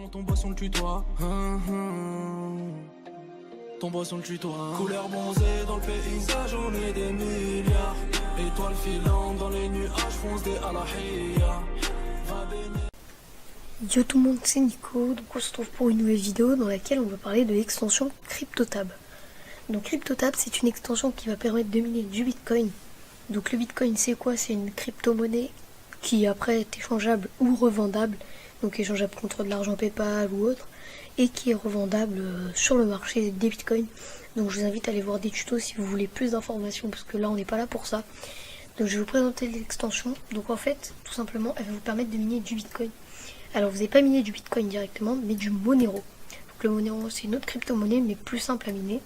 ton bois sur le tutoie. Ton bois sur le tutoie. Couleur bronzée dans le paysage, on est des milliards. Étoiles filantes dans les nuages, fonce des alahia. Yo tout le monde, c'est Nico, donc on se retrouve pour une nouvelle vidéo dans laquelle on va parler de l'extension CryptoTab. Donc CryptoTab, c'est une extension qui va permettre de miner du Bitcoin. Donc le Bitcoin, c'est quoi? C'est une crypto-monnaie qui après est échangeable ou revendable, donc échangeable contre de l'argent PayPal ou autre, et qui est revendable sur le marché des Bitcoins. Donc je vous invite à aller voir des tutos si vous voulez plus d'informations, parce que là on n'est pas là pour ça. Donc je vais vous présenter l'extension. Donc en fait, tout simplement, elle va vous permettre de miner du Bitcoin. Alors vous n'avez pas miné du Bitcoin directement, mais du Monero. Donc le Monero, c'est une autre crypto-monnaie, mais plus simple à miner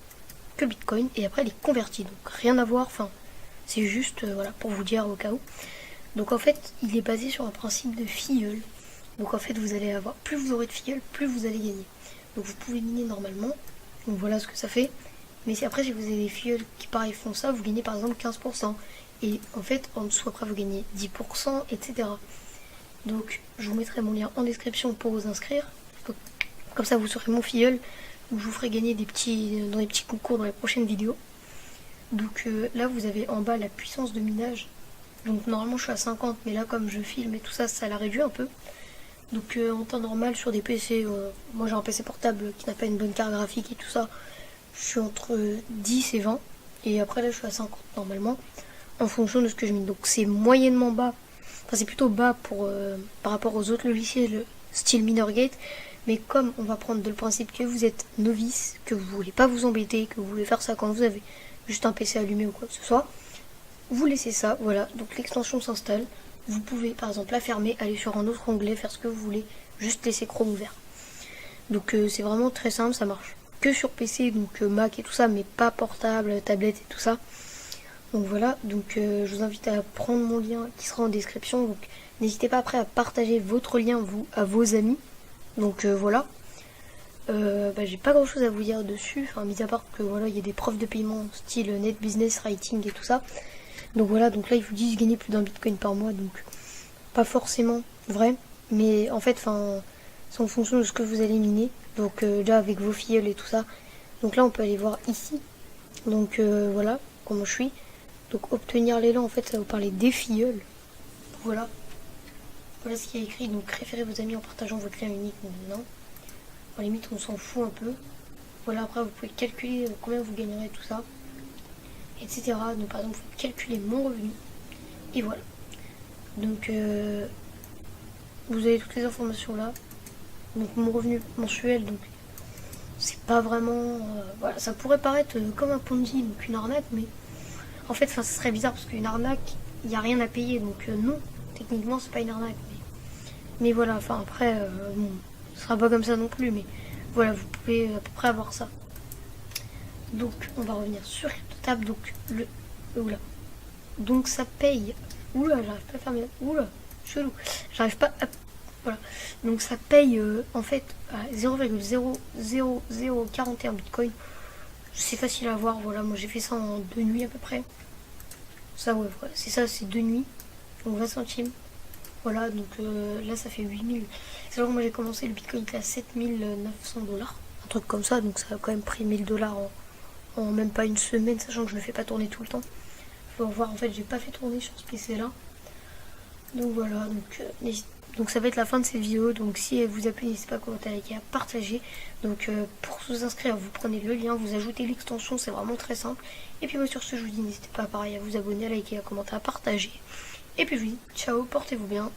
que le Bitcoin, et après elle est convertie. Donc rien à voir, enfin c'est juste voilà, pour vous dire au cas où. Donc en fait, il est basé sur un principe de filleul. Donc en fait, vous allez avoir, plus vous aurez de filleul, plus vous allez gagner. Donc vous pouvez miner normalement, donc voilà ce que ça fait. Mais si après, si vous avez des filleuls qui pareil font ça, vous gagnez par exemple 15%. Et en fait, en dessous après, vous gagnez 10%, etc. Donc je vous mettrai mon lien en description pour vous inscrire. Comme ça, vous serez mon filleul, où je vous ferai gagner dans des petits concours dans les prochaines vidéos. Donc là, vous avez en bas la puissance de minage. Donc normalement je suis à 50, mais là comme je filme et tout ça, ça l'a réduit un peu. Donc en temps normal sur des PC, moi j'ai un PC portable qui n'a pas une bonne carte graphique et tout ça, je suis entre 10 et 20. Et après là je suis à 50 normalement, en fonction de ce que je mine. Donc c'est moyennement bas, enfin c'est plutôt bas par rapport aux autres logiciels style MinerGate. Mais comme on va prendre le principe que vous êtes novice, que vous voulez pas vous embêter, que vous voulez faire ça quand vous avez juste un PC allumé ou quoi que ce soit, vous laissez ça, voilà, donc l'extension s'installe. Vous pouvez par exemple la fermer, aller sur un autre onglet, faire ce que vous voulez, juste laisser Chrome ouvert. Donc c'est vraiment très simple, ça marche que sur PC, donc Mac et tout ça, mais pas portable, tablette et tout ça. Donc voilà, donc je vous invite à prendre mon lien qui sera en description. Donc n'hésitez pas après à partager votre lien à vos amis. Donc voilà. J'ai pas grand chose à vous dire dessus, enfin mis à part que voilà, il y a des preuves de paiement style Net Business Writing et tout ça. Donc voilà, donc là ils vous disent gagner plus d'un Bitcoin par mois, donc pas forcément vrai, mais en fait, c'est en fonction de ce que vous allez miner. Donc là avec vos filleuls et tout ça. Donc là on peut aller voir ici. Donc voilà comment je suis. Donc obtenir l'élan, en fait ça va vous parler des filleuls. Voilà. Voilà ce qui est écrit. Donc référez vos amis en partageant votre lien unique. Non. En limite on s'en fout un peu. Voilà, après vous pouvez calculer combien vous gagnerez tout ça, etc. Donc par exemple, vous calculez mon revenu. Et voilà. Donc vous avez toutes les informations là. Donc mon revenu mensuel, donc c'est pas vraiment... voilà, ça pourrait paraître comme un Ponzi, donc une arnaque, mais en fait, ça serait bizarre parce qu'une arnaque, il n'y a rien à payer. Donc non, techniquement, c'est pas une arnaque. Mais voilà, enfin après, bon, ce sera pas comme ça non plus, mais voilà, vous pouvez à peu près avoir ça. Donc on va revenir sur CryptoTab, donc oula. Donc ça paye. Oula, j'arrive pas à faire mes... Oula, chelou. J'arrive pas à... Voilà. Donc ça paye en fait à 0,00041 Bitcoin. C'est facile à voir, voilà, moi j'ai fait ça en 2 nuits à peu près. Ça ouais, voilà. C'est ça, c'est 2 nuits. Donc 20 centimes. Voilà, donc là ça fait 8000. C'est vrai que moi j'ai commencé, le Bitcoin était à 7900 $. Un truc comme ça, donc ça a quand même pris 1000 $ en même pas une semaine, sachant que je ne le fais pas tourner tout le temps. Faut voir, en fait j'ai pas fait tourner sur ce PC là. Donc voilà, donc ça va être la fin de cette vidéo. Donc si elle vous a plu, n'hésitez pas à commenter, à liker, à partager. Donc pour vous inscrire, vous prenez le lien, vous ajoutez l'extension, c'est vraiment très simple. Et puis moi sur ce, je vous dis n'hésitez pas pareil à vous abonner, à liker, à commenter, à partager. Et puis je vous dis ciao, portez-vous bien.